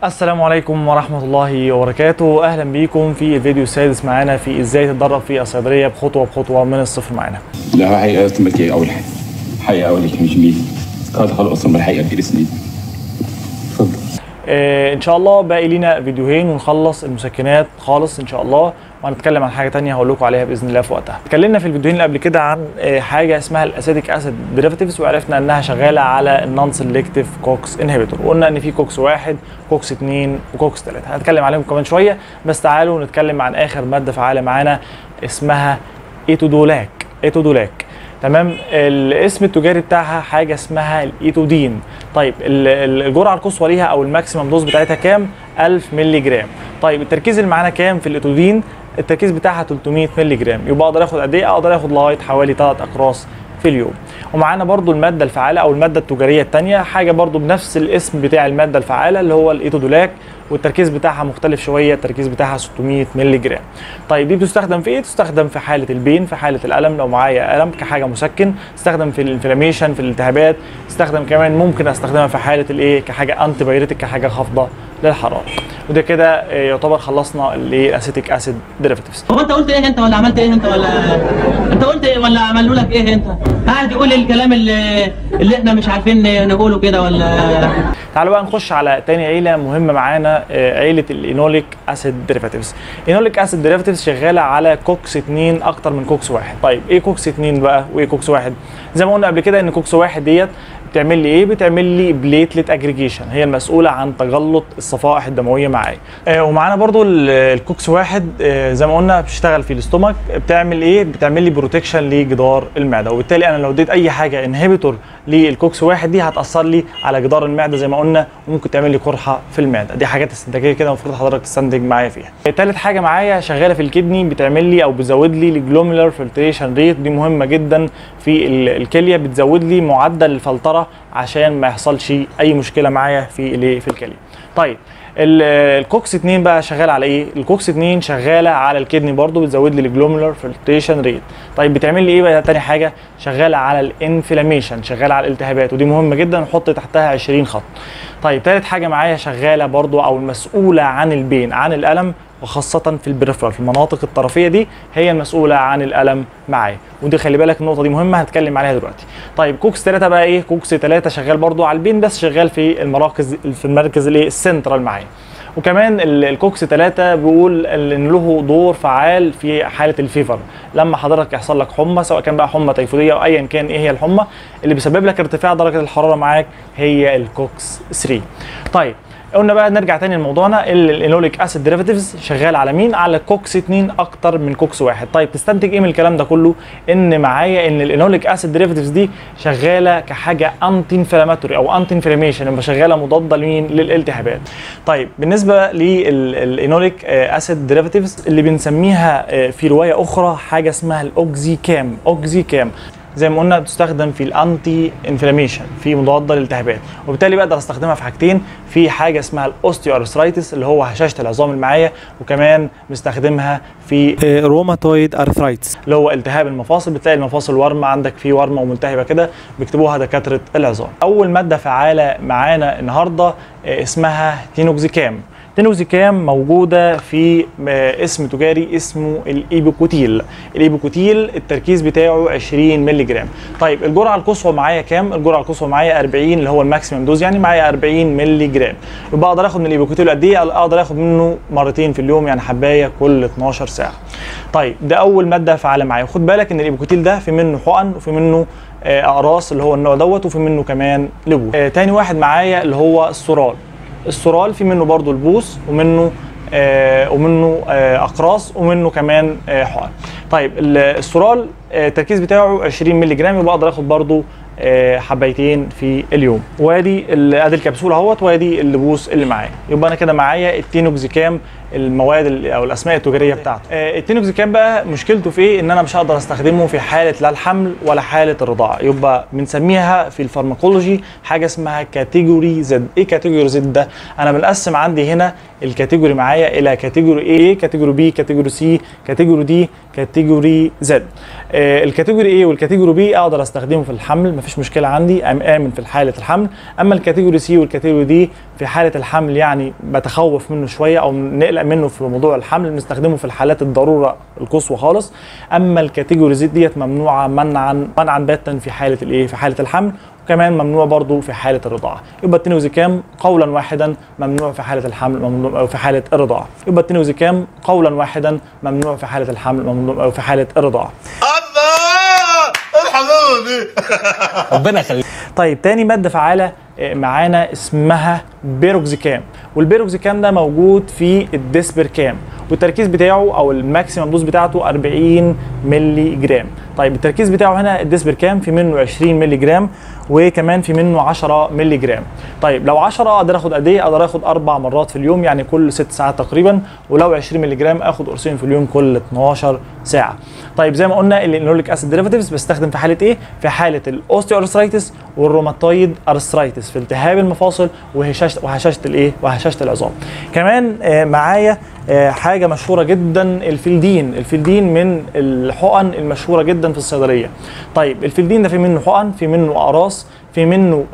السلام عليكم ورحمة الله وبركاته. أهلا بيكم في الفيديو السادس معانا في إزاي تتدرب في الصيدلية بخطوة بخطوة من الصفر معانا. لا حقيقة أصلا أول حقيقة أول مش مين هذا خلاص أصلا بالحقيقة في سنين. اتفضل. إن شاء الله باقي لنا فيديوهين ونخلص المسكنات خالص إن شاء الله، وهنتكلم عن حاجة تانية هقول لكم عليها بإذن الله في وقتها. اتكلمنا في الفيديوهين اللي قبل كده عن حاجة اسمها الأسيتيك أسيد ديريفاتيفز، وعرفنا إنها شغالة على النون سيلكتيف كوكس انهبيتور، وقلنا إن في كوكس 1 كوكس 2 وكوكس 3. هنتكلم عليهم كمان شوية، بس تعالوا نتكلم عن آخر مادة فعالة معانا اسمها ايتودولاك. تمام. الاسم التجاري بتاعها حاجه اسمها الايتودين. طيب الجرعه القصوى ليها او الماكسيمم دوز بتاعتها كام؟ 1000 مللي جرام. طيب التركيز اللي معانا كام في الايتودين؟ التركيز بتاعها 300 مللي جرام. يبقى اقدر اخد قد ايه؟ اقدر اخد لغايه حوالي 3 اقراص في اليوم. ومعانا برضو الماده الفعاله او الماده التجاريه الثانيه، حاجه برضو بنفس الاسم بتاع الماده الفعاله اللي هو الايتودولاك، والتركيز بتاعها مختلف شويه، التركيز بتاعها 600 مللي جرام. طيب دي بتستخدم في ايه؟ تستخدم في حاله البين، في حاله الالم لو معايا الم كحاجه مسكن، تستخدم في الانفلاميشن في الالتهابات، تستخدم كمان ممكن استخدمها في حاله الايه كحاجه انتي بايريتك كحاجه خافضه للحراره. وده كده يعتبر خلصنا الاسيتيك اسيد ديريفاتيفز. هو انت قلت ايه انت ولا عملت ايه انت ولا انت قلت ايه ولا عملوا لك ايه انت؟ قاعد تقول الكلام اللي احنا مش عارفين نقوله كده ولا؟ تعالوا بقى نخش على تاني عيله مهمه معانا، عيله الانوليك اسيد ديريفاتيفز. انوليك اسيد ديريفاتيفز شغاله على كوكس 2 اكتر من كوكس 1. طيب ايه كوكس 2 بقى وايه كوكس 1؟ زي ما قلنا قبل كده ان كوكس 1 ديت بتعمل لي ايه؟ بتعمل لي بليتلت اجريجيشن، هي المسؤوله عن تجلط الصفائح الدمويه معايا. ومعانا برضو الكوكس 1 زي ما قلنا بتشتغل في الاستومك، بتعمل ايه؟ بتعمل لي بروتكشن لجدار المعده، وبالتالي انا لو اديت اي حاجه انهبيتور للكوكس 1 دي هتاثر لي على جدار المعده زي ما قلنا، وممكن تعمل لي قرحه في المعده. دي حاجات استنتاجيه كده المفروض حضرتك تستنتج معايا فيها. ثالث حاجه معايا شغاله في الكدني، بتعمل لي او بتزود لي الجلوميرولار فلتريشن ريت، دي مهمه جدا في الكليه، بتزود لي معدل الفلتره عشان ما يحصلش اي مشكله معايا في الكليه. طيب الكوكس 2 بقى شغال على ايه؟ الكوكس 2 شغاله على الكدني برضو، بتزود لي الجلوميرولار فلتريشن ريت. طيب بتعمل لي ايه بقى؟ تاني حاجه شغاله على الانفلاميشن، شغاله على الالتهابات، ودي مهمه جدا نحط تحتها 20 خط. طيب تالت حاجه معايا شغاله برضو او المسؤوله عن البين، عن الالم، وخاصة في البريفرال في المناطق الطرفية دي هي المسؤولة عن الألم معايا، ودي خلي بالك النقطة دي مهمة هنتكلم عليها دلوقتي. طيب كوكس 3 بقى ايه؟ كوكس 3 شغال برضو على البين، بس شغال في المركز الايه؟ السنترال معايا. وكمان الكوكس 3 بيقول ان له دور فعال في حالة الفيفر، لما حضرتك يحصل لك حمى، سواء كان بقى حمى تيفودية او ايا كان ايه هي الحمى اللي بيسبب لك ارتفاع درجة الحرارة معاك، هي الكوكس 3. طيب قلنا بقى نرجع تاني لموضوعنا، الانوليك اسيد ديريفاتيفز شغال على مين؟ على كوكس 2 اكتر من كوكس 1. طيب تستنتج ايه من الكلام ده كله؟ ان معايا ان الانوليك اسيد ديريفاتيفز دي شغاله كحاجه انتي انفلاماتوري او انتي انفلاميشن، يبقى شغاله مضاده لمين؟ للالتهابات. طيب بالنسبه للانوليك اسيد ديريفاتيفز اللي بنسميها في روايه اخرى حاجه اسمها الاوكزي كام، زي ما قلنا بتستخدم في الانتي انفلاميشن، في مضاده للالتهابات، وبالتالي بقدر استخدمها في حاجتين، في حاجه اسمها الاوستيو ارثرايتس اللي هو هشاشه العظام اللي معايا، وكمان بستخدمها في روماتويد ارثرايتس اللي هو التهاب المفاصل. بتلاقي المفاصل ورمه عندك، في ورمه وملتهبه كده بيكتبوها دكاتره العظام. اول ماده فعاله معانا النهارده اسمها تينوكزيكام. تينوكزيكام موجوده في اسم تجاري اسمه الايبوكوتيل. الايبوكوتيل التركيز بتاعه 20 مللي جرام. طيب الجرعه القصوى معايا كام؟ الجرعه القصوى معايا 40 اللي هو الماكسيمم دوز، يعني معايا 40 مللي جرام. يبقى اقدر اخد من الايبوكوتيل قد ايه؟ اقدر اخد منه مرتين في اليوم، يعني حبايه كل 12 ساعه. طيب ده اول ماده فعاله معايا، وخد بالك ان الايبوكوتيل ده في منه حقن وفي منه اقراص اللي هو النوع دوت، وفي منه كمان لبوس. تاني واحد معايا اللي هو السورال في منه برضو البوس، ومنه اقراص، ومنه كمان حقن. طيب السورال التركيز بتاعه 20 مللي جرام، يبقى اقدر اخد برضو حبايتين في اليوم. وادي ادي الكبسوله اهوت، وادي اللبوس اللي معايا. يبقى انا كده معايا التينوكزيكام، المواد او الاسماء التجاريه بتاعته. التينوكزيكام بقى مشكلته في ايه؟ ان انا مش هقدر استخدمه في حاله لا الحمل ولا حاله الرضاعه، يبقى بنسميها في الفارماكولوجي حاجه اسمها كاتيجوري زد. ايه كاتيجوري زد ده؟ انا بنقسم عندي هنا الكاتيجوري معايا الى كاتيجوري A، كاتيجوري B، كاتيجوري C، كاتيجوري D، كاتيجوري Z. الكاتيجوري A والكاتيجوري B اقدر استخدمه في الحمل، مفيش مشكله عندي، امن في حاله الحمل. اما الكاتيجوري سي والكاتيجوري دي في حاله الحمل يعني بتخوف منه شويه او نقلق منه في موضوع الحمل، بنستخدمه في الحالات الضروره القصوى خالص. اما الكاتيجوري زد ديت ممنوعه منعا باتا في حاله الايه؟ في حاله الحمل، وكمان ممنوع برضو في حاله الرضاعه. يبقى التينوكسيكام قولا واحدا ممنوع في حاله الحمل، ممنوع في حاله الرضاعه. يبقى التينوكسيكام قولا واحدا ممنوع في حاله الحمل، ممنوع في حاله الرضاعه. الله ارحموني. ربنا يخليك. طيب تاني ماده فعاله معانا اسمها بيروكسيكام، والبيروكسيكام ده موجود في الديسبركام، والتركيز بتاعه او الماكسيمم دوز بتاعته 40 مللي جرام. طيب التركيز بتاعه هنا الديسبركام في منه 20 مللي جرام، وكمان في منه 10 مللي جرام. طيب لو 10 اقدر اخد قد ايه؟ اقدر اخد 4 مرات في اليوم، يعني كل 6 ساعات تقريبا. ولو 20 مللي جرام اخد قرصين في اليوم كل 12 ساعه. طيب زي ما قلنا الانوليك اسيد ديريفاتيفز بستخدم في حاله ايه؟ في حاله الاوستيو ارثرايتس والروماتويد ارثرايتس، في التهاب المفاصل وهشاشه الايه؟ وهشاشه العظام. كمان معايا حاجه مشهوره جدا، الفلدين. الفلدين من الحقن المشهوره جدا في الصيدليه. طيب الفلدين ده في منه حقن، في منه اقراص، في منه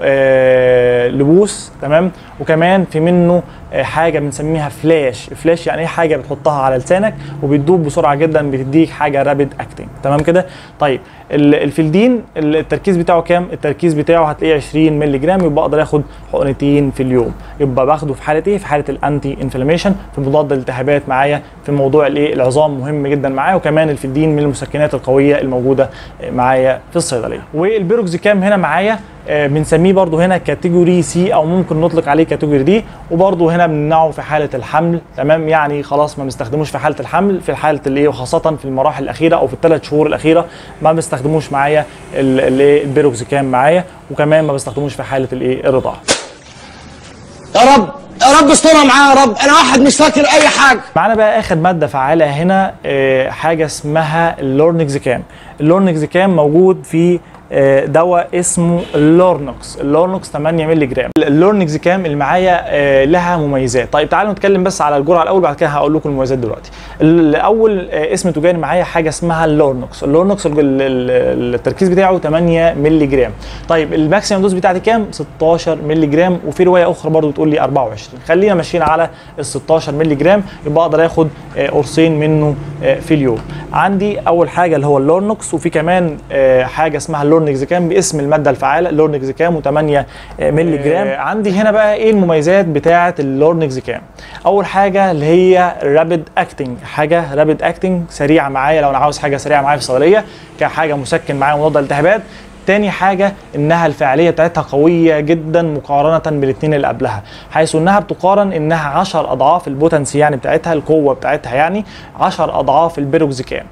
لبوس، تمام، وكمان في منه حاجه بنسميها فلاش. فلاش يعني ايه؟ حاجه بتحطها على لسانك وبتدوب بسرعه جدا، بتديك حاجه رابيد اكتنج، تمام كده. طيب الفلدين التركيز بتاعه كام؟ التركيز بتاعه هتلاقيه 20 مللي جرام، يبقى اقدر اخد حقنتين في اليوم. يبقى باخده في حاله ايه؟ في حاله الانتي انفلاميشن، في مضاد الالتهابات معايا، في موضوع الايه؟ العظام مهم جدا معايا. وكمان الفلدين من المسكنات القويه الموجوده معايا في الصيدليه. والبيروكسيكام هنا معايا بنسميه برضو هنا كاتيجوري سي، او ممكن نطلق عليه كاتيجوري دي، وبرضو هنا بنمنعه في حاله الحمل، تمام. يعني خلاص ما بنستخدموش في حاله الحمل، في حاله الايه؟ وخاصه في المراحل الاخيره او في ال3 شهور الاخيره ما بنستخدموش معايا البيروكسيكام معايا، وكمان ما بنستخدموش في حاله الايه؟ الرضاعه. يا رب يا رب استرها معايا يا رب، انا واحد مش فاكر اي حاجه. معانا بقى اخر ماده فعاله هنا حاجه اسمها اللورنكسيكام. اللورنكسيكام موجود في دواء اسمه اللورنوكس. اللورنوكس 8 مللي جرام. اللورنكسيكام اللي معايا لها مميزات. طيب تعالوا نتكلم بس على الجرعه الاول، بعد كده هقول لكم المميزات دلوقتي. الاول اسم تجاري معايا حاجه اسمها اللورنوكس. اللورنوكس التركيز بتاعه 8 مللي جرام. طيب الماكسيمم دوز بتاعتي كام؟ 16 مللي جرام، وفي روايه اخرى برضو بتقول لي 24. خلينا ماشيين على ال 16 مللي جرام، يبقى اقدر اخد قرصين منه في اليوم. عندي اول حاجه اللي هو اللورنوكس، وفي كمان حاجه اسمها اللورنكسيكام باسم الماده الفعاله اللورنكسيكام و8 مللي جرام. عندي هنا بقى ايه المميزات بتاعه اللورنكسيكام؟ اول حاجه اللي هي رابيد اكتنج، حاجه رابيد اكتنج سريعه معايا لو انا عاوز حاجه سريعه معايا في الصيدليه كحاجه مسكن معايا ومضاد الالتهابات. تاني حاجة انها الفعالية بتاعتها قوية جدا مقارنة بالاثنين اللي قبلها، حيث انها بتقارن انها 10 اضعاف البوتنسي يعني بتاعتها، القوة بتاعتها يعني 10 اضعاف البيروكسيكام.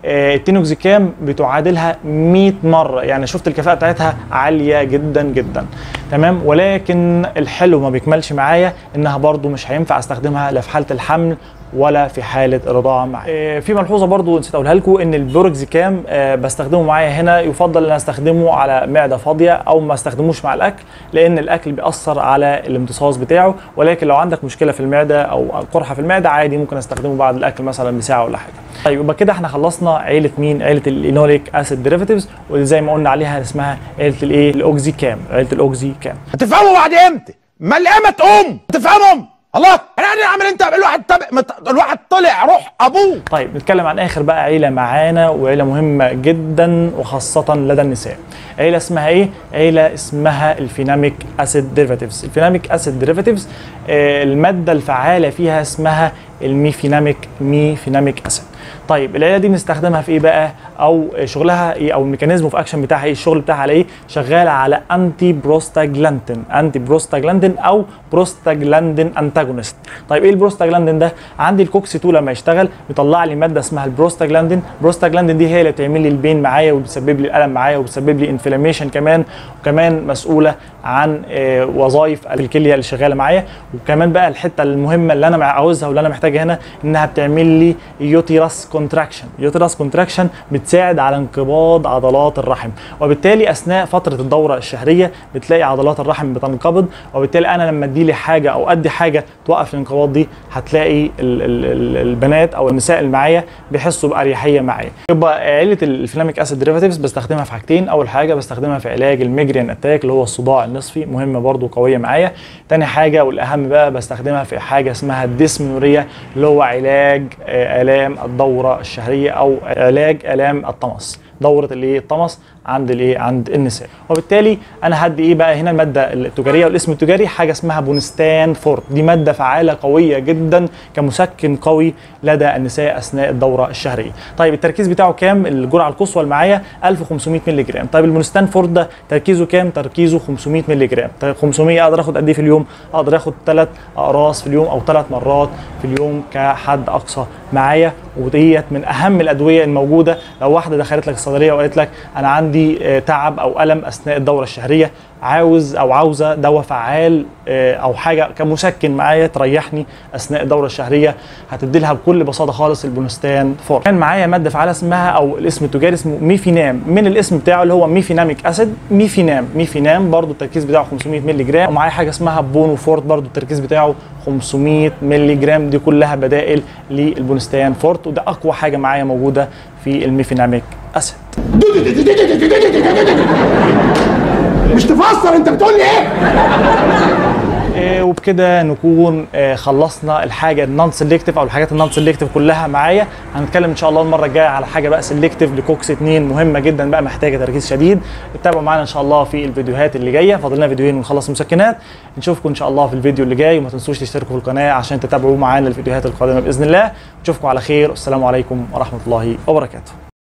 التينوكسيكام بتعادلها 100 مرة، يعني شفت الكفاءة بتاعتها عالية جدا جدا، تمام. ولكن الحلو ما بيكملش معايا، انها برضو مش هينفع استخدمها لا في حالة الحمل ولا في حاله الرضاعه معايا. في ملحوظه برضو نسيت اقولها لكم، ان البيروكسيكام بستخدمه معايا هنا يفضل ان استخدمه على معده فاضيه او ما استخدموش مع الاكل، لان الاكل بيأثر على الامتصاص بتاعه. ولكن لو عندك مشكله في المعده او قرحه في المعده عادي ممكن استخدمه بعد الاكل مثلا بساعه ولا حاجه. طيب يبقى كده احنا خلصنا عيله مين؟ عيله الانوليك اسيد ديريفاتيفز، وزي ما قلنا عليها اسمها عيله الايه؟ الاوكسيكام. عيله الاوكسيكام هتفهموا بعد امتى؟ ما القيامه تقوم تفهمهم. الله انا قاعد اعمل انت الواحد طلع روح ابوه. طيب نتكلم عن اخر بقى عيله معانا، وعيله مهمه جدا وخاصه لدى النساء. عيله اسمها ايه؟ عيله اسمها الفيناميك اسيد ديريفاتيفز. الفيناميك اسيد ديريفاتيفز الماده الفعاله فيها اسمها الميفيناميك اسيد. طيب العيله دي بنستخدمها في ايه بقى؟ او شغلها ايه؟ او الميكانيزم اوف اكشن بتاعها ايه؟ الشغل بتاعها على ايه؟ شغاله على انتي بروستاجلاندين، انتي بروستاجلاندين او بروستاجلاندين انتاجونست. طيب ايه البروستاجلاندين ده؟ عندي الكوكس 2 لما يشتغل بيطلع لي ماده اسمها البروستاجلاندين. البروستاجلاندين دي هي اللي بتعمل لي البين معايا وبتسبب لي الالم معايا وبتسبب لي انفلاميشن كمان، وكمان مسؤوله عن وظائف الكليه اللي شغاله معايا. وكمان بقى الحته المهمه اللي انا عاوزها واللي انا محتاجها هنا، انها بتعمل لي يوتيرس يوترس كونتراكشن. يوترس كونتراكشن بتساعد على انقباض عضلات الرحم، وبالتالي اثناء فتره الدوره الشهريه بتلاقي عضلات الرحم بتنقبض، وبالتالي انا لما ادي لي حاجه او ادي حاجه توقف الانقباض دي هتلاقي البنات او النساء اللي معايا بيحسوا باريحيه معايا. يبقى عيله الفيناميك اسيد ديريفاتيفز بستخدمها في حاجتين. اول حاجه بستخدمها في علاج الميجرين اتاك اللي هو الصداع النصفي، مهمه برضو قويه معايا. تاني حاجه والاهم بقى بستخدمها في حاجه اسمها الديسمنوريا اللي هو علاج الام الدوره الشهريه او علاج الام الطمس، دوره الطمس عند النساء. وبالتالي انا هدي ايه بقى هنا الماده التجاريه والاسم التجاري حاجه اسمها بونستان فورت. دي ماده فعاله قويه جدا كمسكن قوي لدى النساء اثناء الدوره الشهريه. طيب التركيز بتاعه كام؟ الجرعه القصوى اللي معايا 1500 مللي جرام. طيب البونستان فورت ده تركيزه كام؟ تركيزه 500 مللي جرام. طيب 500 اقدر اخد قد ايه في اليوم؟ اقدر اخد 3 اقراص في اليوم او 3 مرات في اليوم كحد اقصى معايا. وديت من اهم الادويه الموجوده. لو واحده دخلت لك الصيدليه وقالت لك انا عندي تعب او الم اثناء الدوره الشهريه، عاوزه دواء فعال او حاجه كمسكن معايا تريحني اثناء الدوره الشهريه، هتدي لها بكل بساطه خالص البونستان فور. كان معايا ماده فعاله اسمها او الاسم التجاري اسمه ميفينام، من الاسم بتاعه اللي هو ميفيناميك اسيد. ميفينام برضو التركيز بتاعه 500 مللي جرام. ومعايا حاجه اسمها بونوفورت برضو التركيز بتاعه 500 مللي جرام. دي كلها بدائل للبونستان فورت، وده اقوى حاجه معايا موجوده في الميفيناميك اسيد. مش تفسر انت بتقول لي ايه؟ وبكده نكون خلصنا الحاجه النون سيلكتيف او الحاجات النون سيلكتيف كلها معايا. هنتكلم ان شاء الله المره الجايه على حاجه بقى سيلكتيف لكوكس 2 مهمه جدا بقى محتاجه تركيز شديد. تابعوا معانا ان شاء الله في الفيديوهات اللي جايه، فاضل لنا فيديوهين ونخلص مسكنات. نشوفكم ان شاء الله في الفيديو اللي جاي، وما تنسوش تشتركوا في القناه عشان تتابعوا معانا الفيديوهات القادمه باذن الله. نشوفكم على خير، والسلام عليكم ورحمه الله وبركاته.